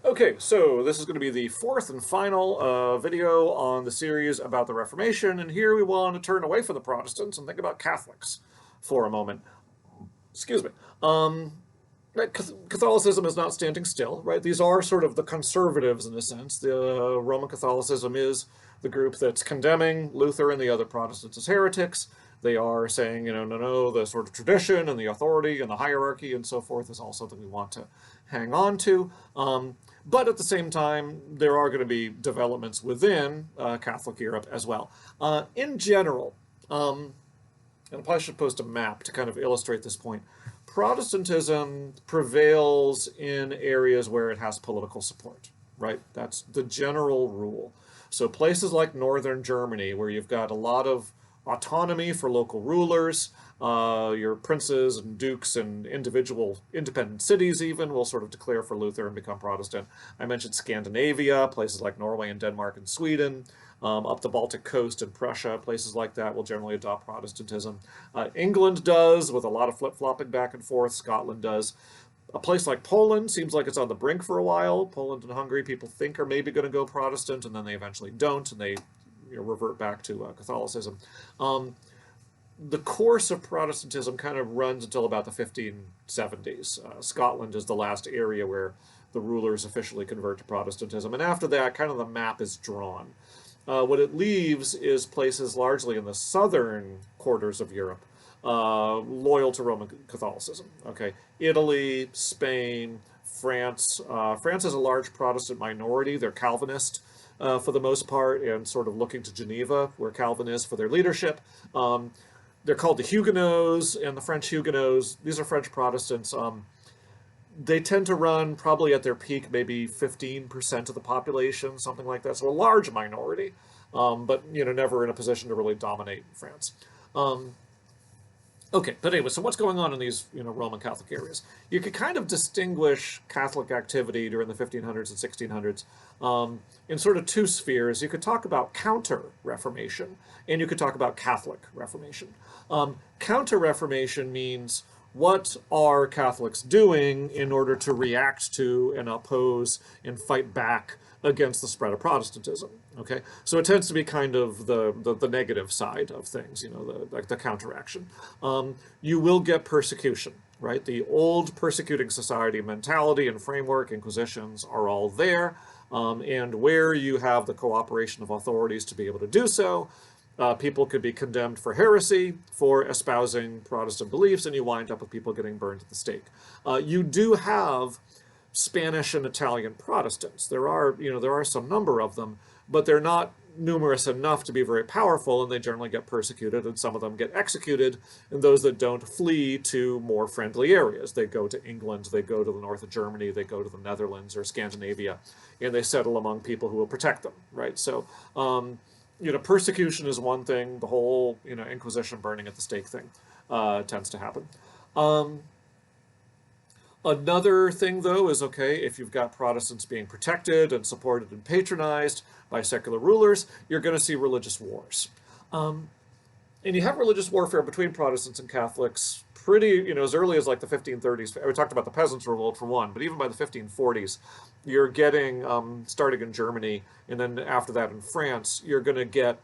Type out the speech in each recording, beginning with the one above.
Okay, so this is going to be the fourth and final video on the series about the Reformation, and here we want to turn away from the Protestants and think about Catholics for a moment. Excuse me. Right, Catholicism is not standing still, right? These are sort of the conservatives in a sense. The Roman Catholicism is the group that's condemning Luther and the other Protestants as heretics. They are saying, no, the sort of tradition and the authority and the hierarchy and so forth is all something we want to hang on to. But at the same time, there are going to be developments within Catholic Europe as well. In general, and I probably should post a map to kind of illustrate this point, Protestantism prevails in areas where it has political support, right? That's the general rule. So places like northern Germany, where you've got a lot of autonomy for local rulers, your princes and dukes and individual independent cities even will sort of declare for Luther and become Protestant. I mentioned Scandinavia, places like Norway and Denmark and Sweden. Up the Baltic coast in Prussia, places like that will generally adopt Protestantism. England does, with a lot of flip-flopping back and forth. Scotland does. A place like Poland seems like it's on the brink for a while. Poland and Hungary, people think are maybe going to go Protestant, and then they eventually don't, and they revert back to Catholicism. The course of Protestantism kind of runs until about the 1570s. Scotland is the last area where the rulers officially convert to Protestantism, and after that, kind of the map is drawn. What it leaves is places largely in the southern quarters of Europe, loyal to Roman Catholicism. Okay, Italy, Spain, France. France has a large Protestant minority. They're Calvinist for the most part, and sort of looking to Geneva, where Calvin is, for their leadership. They're called the Huguenots, and the French Huguenots, these are French Protestants. They tend to run probably at their peak maybe 15% of the population, something like that. So a large minority, but never in a position to really dominate France. Okay, but anyway, so what's going on in these Roman Catholic areas? You could kind of distinguish Catholic activity during the 1500s and 1600s in sort of two spheres. You could talk about counter-Reformation, and you could talk about Catholic Reformation. Counter-Reformation means, what are Catholics doing in order to react to and oppose and fight back against the spread of Protestantism? Okay, so it tends to be kind of the negative side of things, like the counteraction. You will get persecution, right? The old persecuting society mentality and framework, inquisitions are all there, and where you have the cooperation of authorities to be able to do so, people could be condemned for heresy, for espousing Protestant beliefs, and you wind up with people getting burned at the stake. You do have Spanish and Italian Protestants. There are some number of them, but they're not numerous enough to be very powerful, and they generally get persecuted, and some of them get executed, and those that don't flee to more friendly areas. They go to England, they go to the north of Germany, they go to the Netherlands or Scandinavia, and they settle among people who will protect them, right? So, persecution is one thing. The whole, Inquisition, burning at the stake thing tends to happen. Another thing, though, is, okay, if you've got Protestants being protected and supported and patronized by secular rulers, you're going to see religious wars. And you have religious warfare between Protestants and Catholics pretty, as early as like the 1530s. We talked about the Peasants' Revolt for one, but even by the 1540s, you're getting, starting in Germany, and then after that in France, you're going to get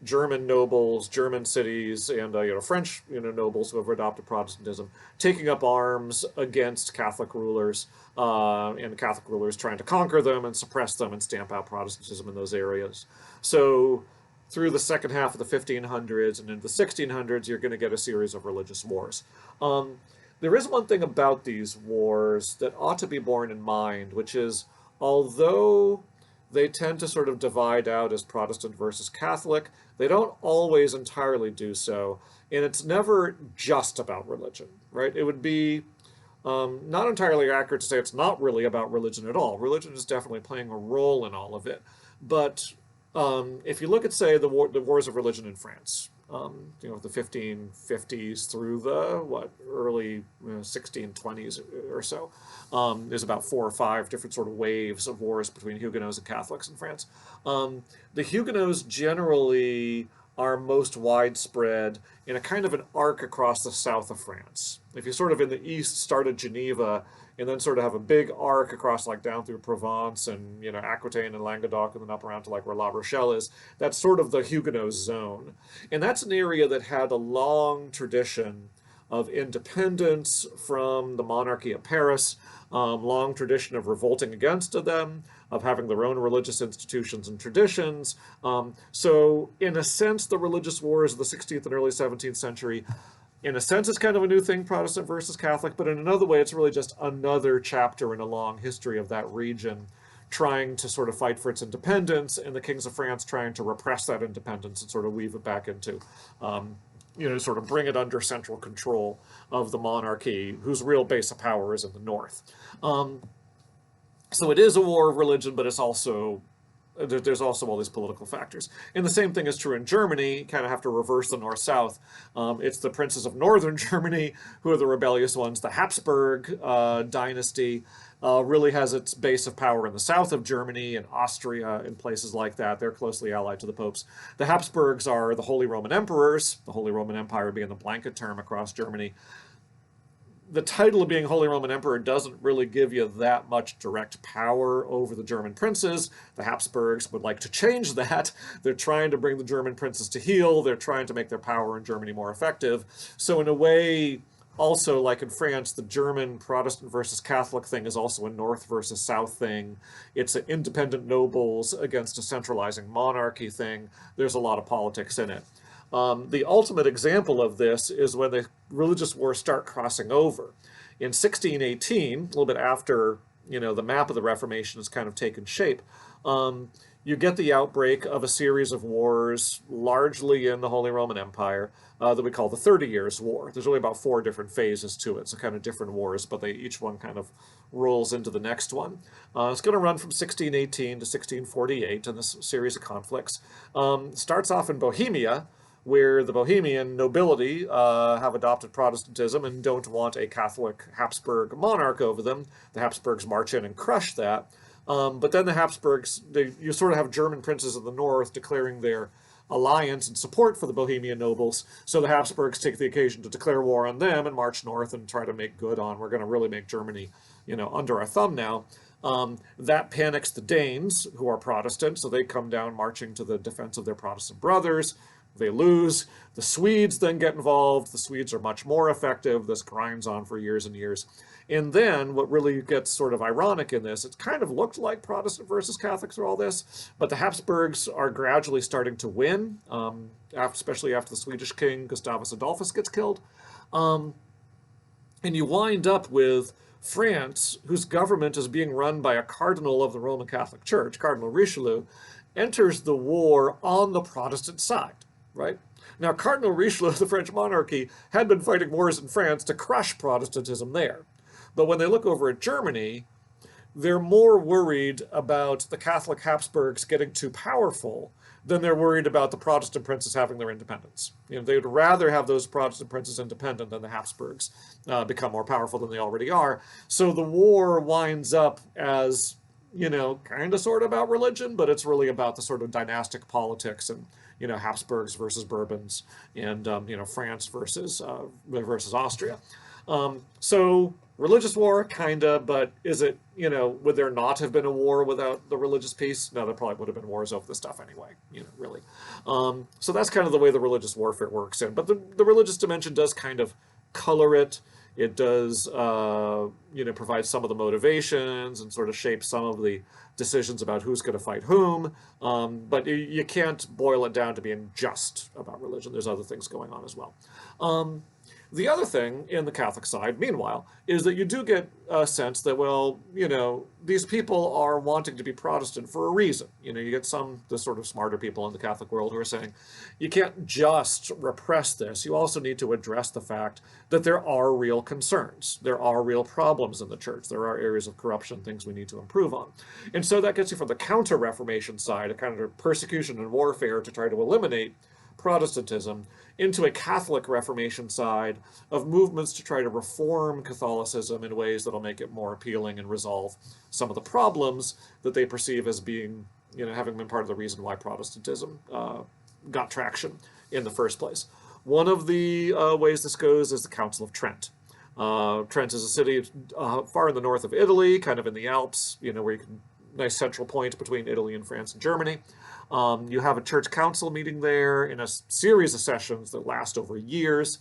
German nobles, German cities, and French nobles who have adopted Protestantism taking up arms against Catholic rulers, and Catholic rulers trying to conquer them and suppress them and stamp out Protestantism in those areas. So through the second half of the 1500s and into the 1600s, you're going to get a series of religious wars. There is one thing about these wars that ought to be borne in mind, which is, although they tend to sort of divide out as Protestant versus Catholic, they don't always entirely do so, and it's never just about religion, right? It would be not entirely accurate to say it's not really about religion at all. Religion is definitely playing a role in all of it, but if you look at, say, the wars of religion in France, the 1550s through the early 1620s or so, there's about 4 or 5 different sort of waves of wars between Huguenots and Catholics in France. The Huguenots generally are most widespread in a kind of an arc across the south of France. If you sort of in the east start at Geneva and then sort of have a big arc across like down through Provence and Aquitaine and Languedoc and then up around to like where La Rochelle is, that's sort of the Huguenot zone. And that's an area that had a long tradition of independence from the monarchy of Paris, long tradition of revolting against them, of having their own religious institutions and traditions. So in a sense, the religious wars of the 16th and early 17th century, in a sense, it's kind of a new thing, Protestant versus Catholic, but in another way, it's really just another chapter in a long history of that region trying to sort of fight for its independence, and the kings of France trying to repress that independence and sort of weave it back into sort of bring it under central control of the monarchy, whose real base of power is in the north. So it is a war of religion, but it's also there's also all these political factors. And the same thing is true in Germany. You kind of have to reverse the north-south. It's the princes of northern Germany who are the rebellious ones. The Habsburg dynasty really has its base of power in the south of Germany and Austria and places like that. They're closely allied to the popes. The Habsburgs are the Holy Roman Emperors, the Holy Roman Empire being the blanket term across Germany. The title of being Holy Roman Emperor doesn't really give you that much direct power over the German princes. The Habsburgs would like to change that. They're trying to bring the German princes to heel. They're trying to make their power in Germany more effective. So in a way, also like in France, the German Protestant versus Catholic thing is also a North versus South thing. It's an independent nobles against a centralizing monarchy thing. There's a lot of politics in it. The ultimate example of this is when the religious wars start crossing over. In 1618, a little bit after the map of the Reformation has kind of taken shape, you get the outbreak of a series of wars, largely in the Holy Roman Empire, that we call the 30 Years' War. There's really about 4 different phases to it, so kind of different wars, but each one kind of rolls into the next one. It's going to run from 1618 to 1648 in this series of conflicts. Starts off in Bohemia, where the Bohemian nobility have adopted Protestantism and don't want a Catholic Habsburg monarch over them. The Habsburgs march in and crush that. But then the Habsburgs, you sort of have German princes of the north declaring their alliance and support for the Bohemian nobles. So the Habsburgs take the occasion to declare war on them and march north and try to make good on, we're going to really make Germany, under our thumb now. That panics the Danes, who are Protestant, so they come down marching to the defense of their Protestant brothers. They lose. The Swedes then get involved. The Swedes are much more effective. This grinds on for years and years. And then what really gets sort of ironic in this, it kind of looked like Protestant versus Catholic through all this, but the Habsburgs are gradually starting to win, especially after the Swedish king Gustavus Adolphus gets killed. And you wind up with France, whose government is being run by a cardinal of the Roman Catholic Church, Cardinal Richelieu, enters the war on the Protestant side. Right? Now, Cardinal Richelieu of the French monarchy had been fighting wars in France to crush Protestantism there. But when they look over at Germany, they're more worried about the Catholic Habsburgs getting too powerful than they're worried about the Protestant princes having their independence. They would rather have those Protestant princes independent than the Habsburgs become more powerful than they already are. So the war winds up as, kind of sort of about religion, but it's really about the sort of dynastic politics and Habsburgs versus Bourbons, and France versus Austria. So religious war, kinda, but is it, would there not have been a war without the religious piece? No, there probably would have been wars over this stuff anyway, really. So that's kind of the way the religious warfare works in. But the religious dimension does kind of color it. It does, provide some of the motivations and sort of shape some of the decisions about who's going to fight whom. But you can't boil it down to being just about religion. There's other things going on as well. The other thing in the Catholic side, meanwhile, is that you do get a sense that, well, these people are wanting to be Protestant for a reason. You get the sort of smarter people in the Catholic world who are saying, you can't just repress this. You also need to address the fact that there are real concerns. There are real problems in the church. There are areas of corruption, things we need to improve on. And so that gets you from the counter-Reformation side, a kind of persecution and warfare to try to eliminate Protestantism, into a Catholic Reformation side of movements to try to reform Catholicism in ways that'll make it more appealing and resolve some of the problems that they perceive as being, having been part of the reason why Protestantism got traction in the first place. One of the ways this goes is the Council of Trent. Trent is a city far in the north of Italy, kind of in the Alps, where you can, nice central point between Italy and France and Germany. You have a church council meeting there in a series of sessions that last over years.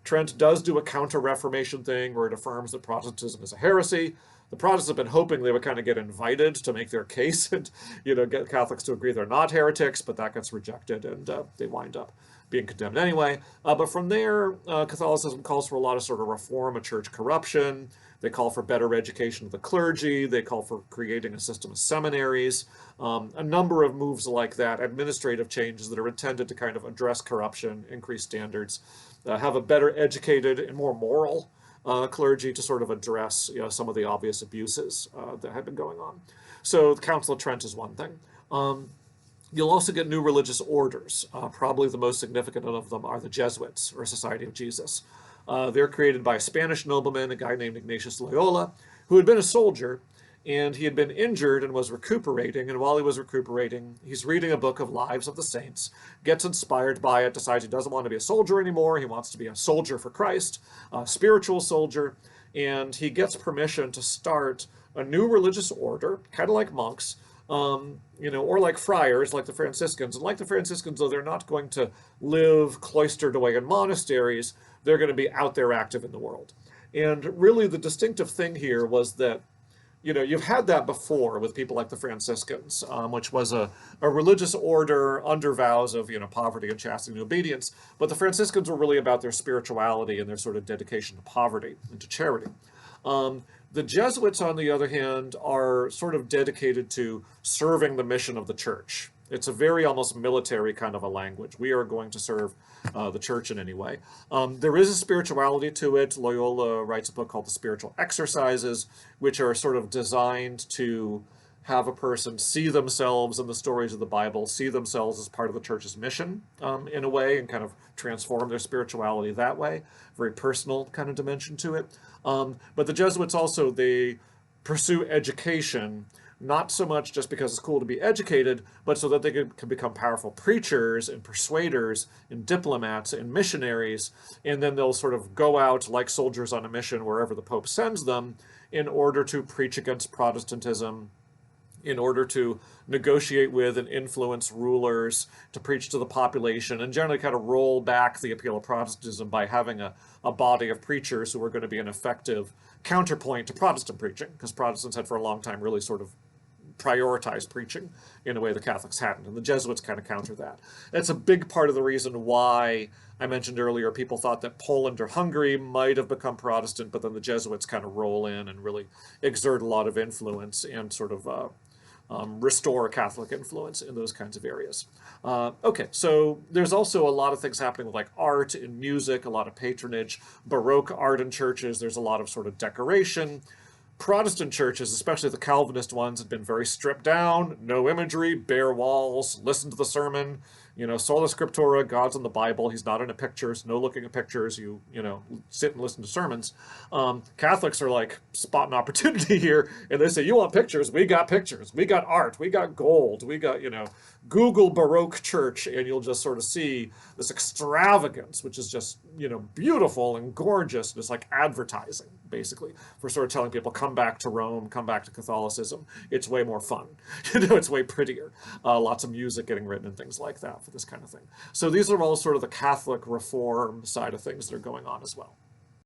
Trent does do a counter-Reformation thing where it affirms that Protestantism is a heresy. The Protestants have been hoping they would kind of get invited to make their case and, get Catholics to agree they're not heretics, but that gets rejected and they wind up being condemned anyway. But from there, Catholicism calls for a lot of sort of reform of church corruption. They call for better education of the clergy. They call for creating a system of seminaries. A number of moves like that, administrative changes that are intended to kind of address corruption, increase standards, have a better educated and more moral clergy to sort of address some of the obvious abuses that have been going on. So the Council of Trent is one thing. You'll also get new religious orders. Probably the most significant of them are the Jesuits, or Society of Jesus. They're created by a Spanish nobleman, a guy named Ignatius Loyola, who had been a soldier, and he had been injured and was recuperating. And while he was recuperating, he's reading a book of Lives of the Saints, gets inspired by it, decides he doesn't want to be a soldier anymore. He wants to be a soldier for Christ, a spiritual soldier, and he gets permission to start a new religious order, kind of like monks, or like friars, like the Franciscans. And like the Franciscans, though, they're not going to live cloistered away in monasteries. They're going to be out there active in the world. And really the distinctive thing here was that, you've had that before with people like the Franciscans, which was a religious order under vows of, poverty and chastity and obedience. But the Franciscans were really about their spirituality and their sort of dedication to poverty and to charity. The Jesuits, on the other hand, are sort of dedicated to serving the mission of the church. It's a very almost military kind of a language. We are going to serve the church in any way. There is a spirituality to it. Loyola writes a book called The Spiritual Exercises, which are sort of designed to have a person see themselves in the stories of the Bible, see themselves as part of the church's mission in a way, and kind of transform their spirituality that way. Very personal kind of dimension to it. But the Jesuits also, they pursue education, not so much just because it's cool to be educated, but so that they can become powerful preachers and persuaders and diplomats and missionaries, and then they'll sort of go out like soldiers on a mission wherever the Pope sends them in order to preach against Protestantism, in order to negotiate with and influence rulers, to preach to the population, and generally kind of roll back the appeal of Protestantism by having a body of preachers who are going to be an effective counterpoint to Protestant preaching, because Protestants had for a long time really sort of prioritized preaching in a way the Catholics hadn't, and the Jesuits kind of counter that. That's a big part of the reason why I mentioned earlier people thought that Poland or Hungary might have become Protestant, but then the Jesuits kind of roll in and really exert a lot of influence and sort of restore Catholic influence in those kinds of areas. Okay, so there's also a lot of things happening with like art and music, a lot of patronage, Baroque art in churches. There's a lot of sort of decoration. Protestant churches, especially the Calvinist ones, have been very stripped down, no imagery, bare walls, listen to the sermon, sola scriptura, God's in the Bible, he's not in a pictures, no looking at pictures, you sit and listen to sermons. Catholics are like, spot an opportunity here, and they say, you want pictures, we got art, we got gold, we got, Google Baroque church, and you'll just sort of see this extravagance, which is just, beautiful and gorgeous, and it's like advertising, basically, for sort of telling people, come back to Rome, come back to Catholicism. It's way more fun. It's way prettier. Lots of music getting written and things like that for this kind of thing. So these are all sort of the Catholic reform side of things that are going on as well.